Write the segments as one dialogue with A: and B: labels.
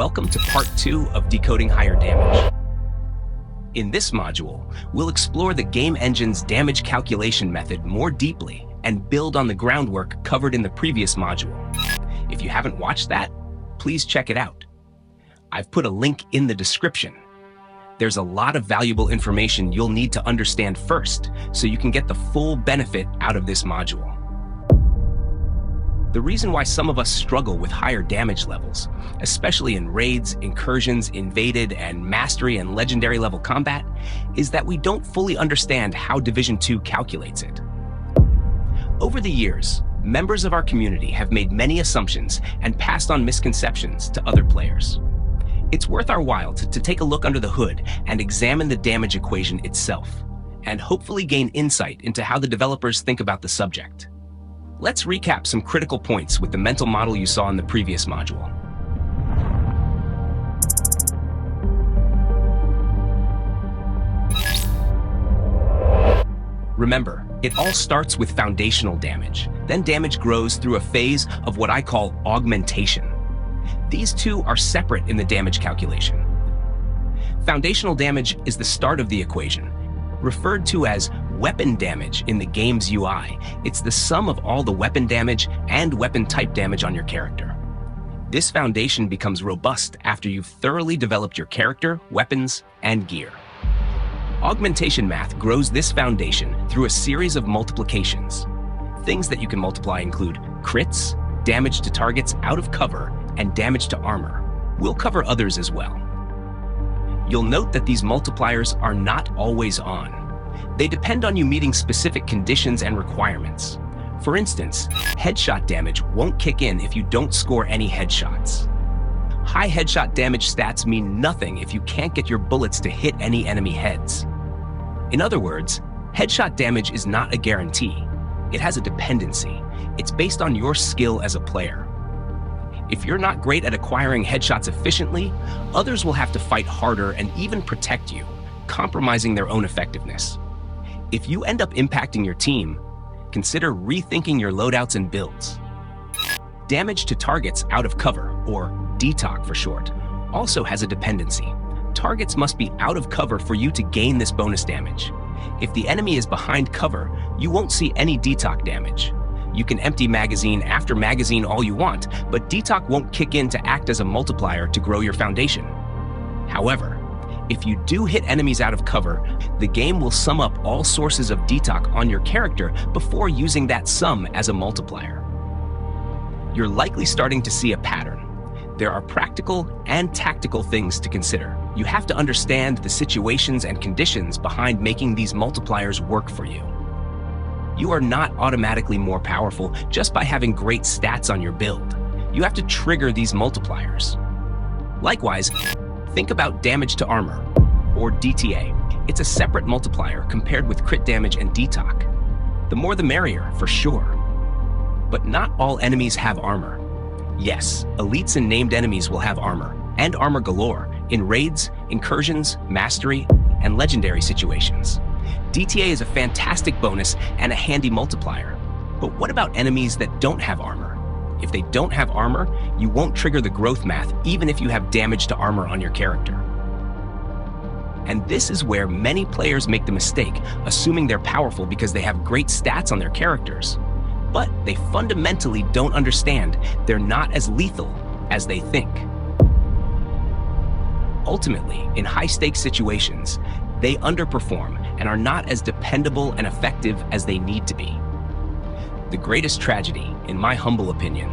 A: Welcome to part 2 of Decoding Higher Damage. In this module, we'll explore the game engine's damage calculation method more deeply and build on the groundwork covered in the previous module. If you haven't watched that, please check it out. I've put a link in the description. There's a lot of valuable information you'll need to understand first, so you can get the full benefit out of this module. The reason why some of us struggle with higher damage levels, especially in raids, incursions, invaded, and mastery and legendary level combat, is that we don't fully understand how Division 2 calculates it. Over the years, members of our community have made many assumptions and passed on misconceptions to other players. It's worth our while to take a look under the hood and examine the damage equation itself, and hopefully gain insight into how the developers think about the subject. Let's recap some critical points with the mental model you saw in the previous module. Remember, it all starts with foundational damage. Then damage grows through a phase of what I call augmentation. These two are separate in the damage calculation. Foundational damage is the start of the equation. Referred to as weapon damage in the game's UI, it's the sum of all the weapon damage and weapon type damage on your character. This foundation becomes robust after you've thoroughly developed your character, weapons, and gear. Augmentation math grows this foundation through a series of multiplications. Things that you can multiply include crits, damage to targets out of cover, and damage to armor. We'll cover others as well. You'll note that these multipliers are not always on. They depend on you meeting specific conditions and requirements. For instance, headshot damage won't kick in if you don't score any headshots. High headshot damage stats mean nothing if you can't get your bullets to hit any enemy heads. In other words, headshot damage is not a guarantee. It has a dependency. It's based on your skill as a player. If you're not great at acquiring headshots efficiently, others will have to fight harder and even protect you, compromising their own effectiveness. If you end up impacting your team, consider rethinking your loadouts and builds. Damage to targets out of cover, or DTOC for short, also has a dependency. Targets must be out of cover for you to gain this bonus damage. If the enemy is behind cover, you won't see any DTOC damage. You can empty magazine after magazine all you want, but DTOC won't kick in to act as a multiplier to grow your foundation. However, if you do hit enemies out of cover, the game will sum up all sources of DTOC on your character before using that sum as a multiplier. You're likely starting to see a pattern. There are practical and tactical things to consider. You have to understand the situations and conditions behind making these multipliers work for you. You are not automatically more powerful just by having great stats on your build. You have to trigger these multipliers. Likewise, think about damage to armor, or DTA. It's a separate multiplier compared with crit damage and DTOC. The more the merrier, for sure. But not all enemies have armor. Yes, elites and named enemies will have armor, and armor galore, in raids, incursions, mastery, and legendary situations. DTA is a fantastic bonus and a handy multiplier. But what about enemies that don't have armor? If they don't have armor, you won't trigger the growth math even if you have damage to armor on your character. And this is where many players make the mistake, assuming they're powerful because they have great stats on their characters. But they fundamentally don't understand they're not as lethal as they think. Ultimately, in high-stakes situations, they underperform and are not as dependable and effective as they need to be. The greatest tragedy, in my humble opinion,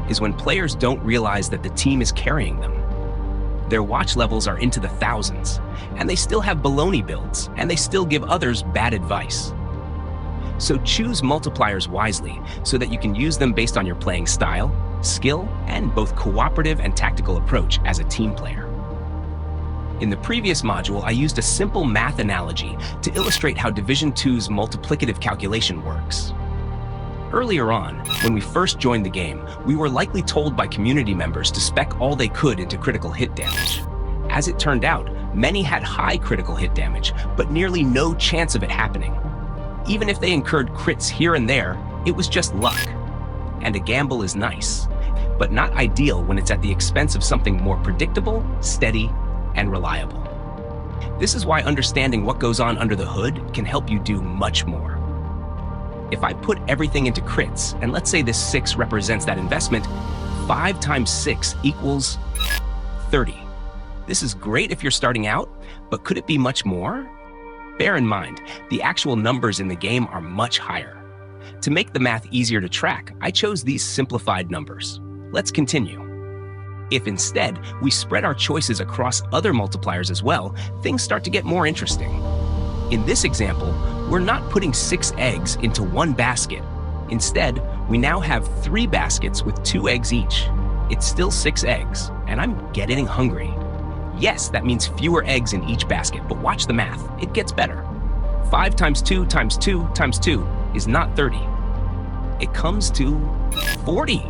A: is when players don't realize that the team is carrying them. Their watch levels are into the thousands, and they still have baloney builds, and they still give others bad advice. So choose multipliers wisely so that you can use them based on your playing style, skill, and both cooperative and tactical approach as a team player. In the previous module, I used a simple math analogy to illustrate how Division 2's multiplicative calculation works. Earlier on, when we first joined the game, we were likely told by community members to spec all they could into critical hit damage. As it turned out, many had high critical hit damage, but nearly no chance of it happening. Even if they incurred crits here and there, it was just luck. And a gamble is nice. but not ideal when it's at the expense of something more predictable, steady, and reliable. This is why understanding what goes on under the hood can help you do much more. If I put everything into crits, and let's say this 6 represents that investment, 5 times 6 equals 30. This is great if you're starting out, but could it be much more? Bear in mind, the actual numbers in the game are much higher. To make the math easier to track, I chose these simplified numbers. Let's continue. If instead we spread our choices across other multipliers as well, things start to get more interesting. In this example, we're not putting 6 eggs into one basket. Instead, we now have 3 baskets with 2 eggs each. It's still 6 eggs, and I'm getting hungry. Yes, that means fewer eggs in each basket, but watch the math. It gets better. 5 times 2 times 2 times 2 is not 30. It comes to 40.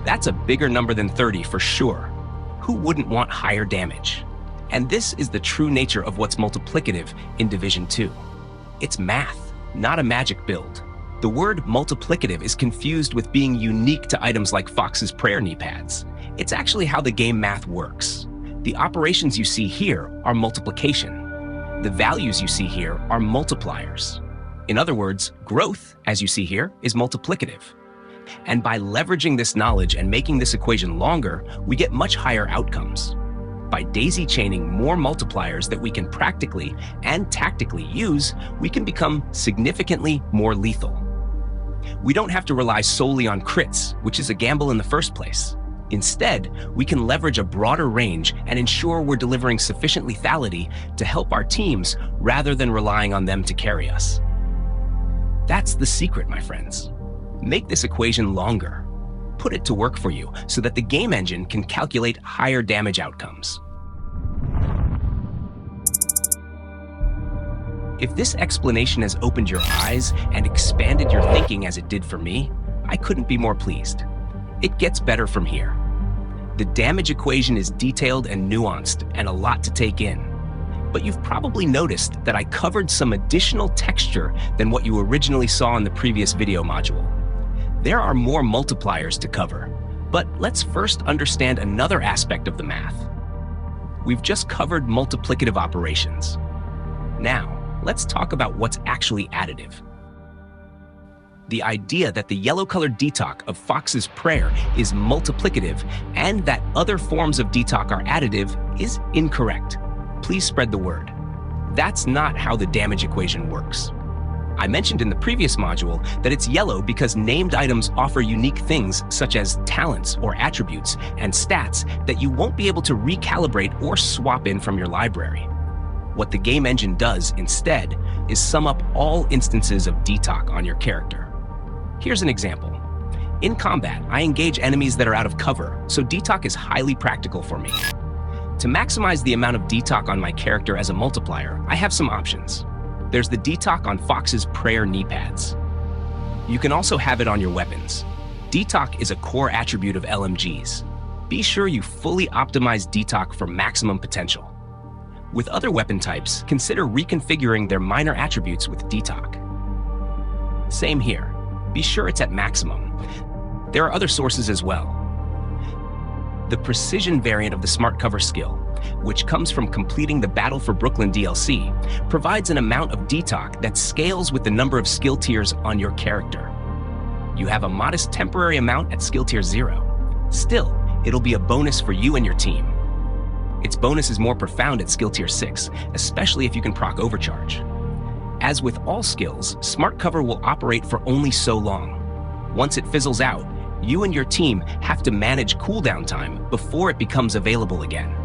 A: That's a bigger number than 30 for sure. Who wouldn't want higher damage? And this is the true nature of what's multiplicative in Division 2. It's math, not a magic build. The word multiplicative is confused with being unique to items like Fox's prayer knee pads. It's actually how the game math works. The operations you see here are multiplication. The values you see here are multipliers. In other words, growth, as you see here, is multiplicative. And by leveraging this knowledge and making this equation longer, we get much higher outcomes. By daisy chaining more multipliers that we can practically and tactically use, we can become significantly more lethal. We don't have to rely solely on crits, which is a gamble in the first place. Instead, we can leverage a broader range and ensure we're delivering sufficient lethality to help our teams rather than relying on them to carry us. That's the secret, my friends. Make this equation longer. Put it to work for you so that the game engine can calculate higher damage outcomes. If this explanation has opened your eyes and expanded your thinking as it did for me, I couldn't be more pleased. It gets better from here. The damage equation is detailed and nuanced and a lot to take in. But you've probably noticed that I covered some additional texture than what you originally saw in the previous video module. There are more multipliers to cover, but let's first understand another aspect of the math. We've just covered multiplicative operations. Now, let's talk about what's actually additive. The idea that the yellow-colored detalk of Fox's prayer is multiplicative and that other forms of detalk are additive is incorrect. Please spread the word. That's not how the damage equation works. I mentioned in the previous module that it's yellow because named items offer unique things such as talents or attributes and stats that you won't be able to recalibrate or swap in from your library. What the game engine does instead is sum up all instances of detalk on your character. Here's an example. In combat, I engage enemies that are out of cover, so detalk is highly practical for me. To maximize the amount of detalk on my character as a multiplier, I have some options. There's the detalk on Fox's prayer knee pads. You can also have it on your weapons. Detalk is a core attribute of LMGs. Be sure you fully optimize detalk for maximum potential. With other weapon types, consider reconfiguring their minor attributes with detalk. Same here. Be sure it's at maximum. There are other sources as well. The precision variant of the Smart Cover skill, which comes from completing the Battle for Brooklyn DLC, provides an amount of detalk that scales with the number of skill tiers on your character. You have a modest temporary amount at skill tier 0. Still, it'll be a bonus for you and your team. Its bonus is more profound at skill tier 6, especially if you can proc overcharge. As with all skills, Smart Cover will operate for only so long. Once it fizzles out, you and your team have to manage cooldown time before it becomes available again.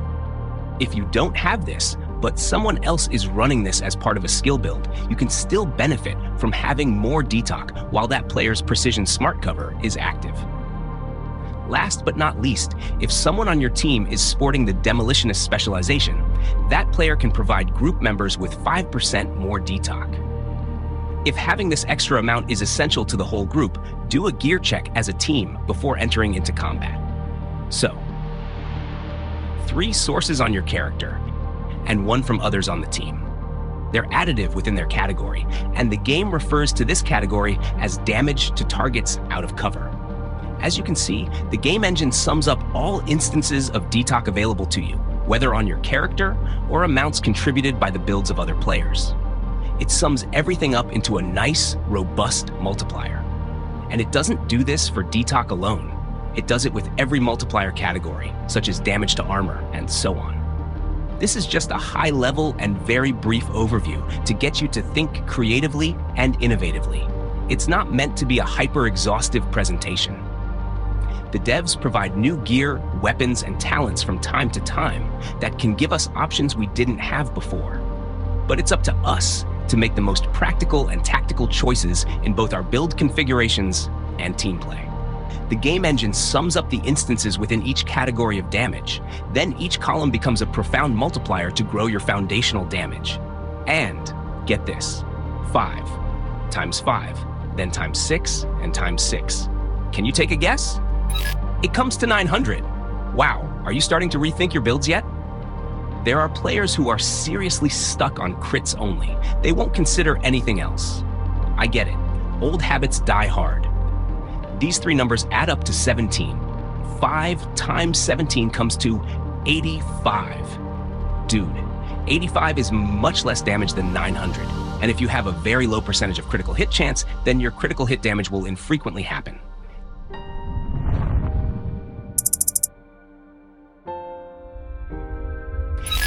A: If you don't have this, but someone else is running this as part of a skill build, you can still benefit from having more detalk while that player's precision Smart Cover is active. Last but not least, if someone on your team is sporting the Demolitionist specialization, that player can provide group members with 5% more detalk. If having this extra amount is essential to the whole group, do a gear check as a team before entering into combat. So, 3 sources on your character, and 1 from others on the team. They're additive within their category, and the game refers to this category as damage to targets out of cover. As you can see, the game engine sums up all instances of decode available to you, whether on your character or amounts contributed by the builds of other players. It sums everything up into a nice, robust multiplier. And it doesn't do this for decode alone. It does it with every multiplier category, such as damage to armor and so on. This is just a high-level and very brief overview to get you to think creatively and innovatively. It's not meant to be a hyper-exhaustive presentation. The devs provide new gear, weapons, and talents from time to time that can give us options we didn't have before. But it's up to us to make the most practical and tactical choices in both our build configurations and team play. The game engine sums up the instances within each category of damage. Then each column becomes a profound multiplier to grow your foundational damage. And, get this, 5 times 5, then times 6, and times 6. Can you take a guess? It comes to 900. Wow, are you starting to rethink your builds yet? There are players who are seriously stuck on crits only. They won't consider anything else. I get it. Old habits die hard. These three numbers add up to 17. 5 times 17 comes to 85. Dude, 85 is much less damage than 900. And if you have a very low percentage of critical hit chance, then your critical hit damage will infrequently happen.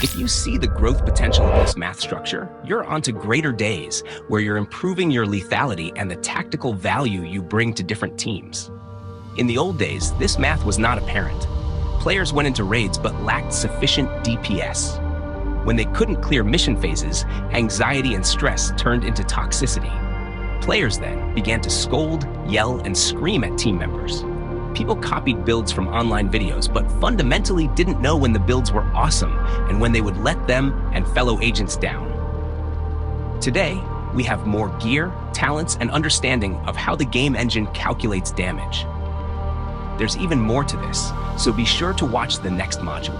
A: If you see the growth potential of this math structure, you're onto greater days where you're improving your lethality and the tactical value you bring to different teams. In the old days, this math was not apparent. Players went into raids but lacked sufficient DPS. When they couldn't clear mission phases, anxiety and stress turned into toxicity. Players then began to scold, yell, and scream at team members. People copied builds from online videos, but fundamentally didn't know when the builds were awesome and when they would let them and fellow agents down. Today, we have more gear, talents, and understanding of how the game engine calculates damage. There's even more to this, so be sure to watch the next module.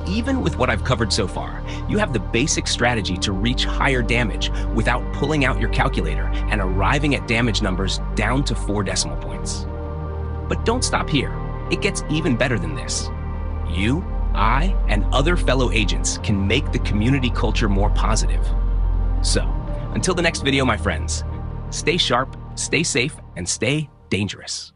A: Even with what I've covered so far, you have the basic strategy to reach higher damage without pulling out your calculator and arriving at damage numbers down to 4 decimal points. But don't stop here. It gets even better than this. You, I, and other fellow agents can make the community culture more positive. So, until the next video, my friends, stay sharp, stay safe, and stay dangerous.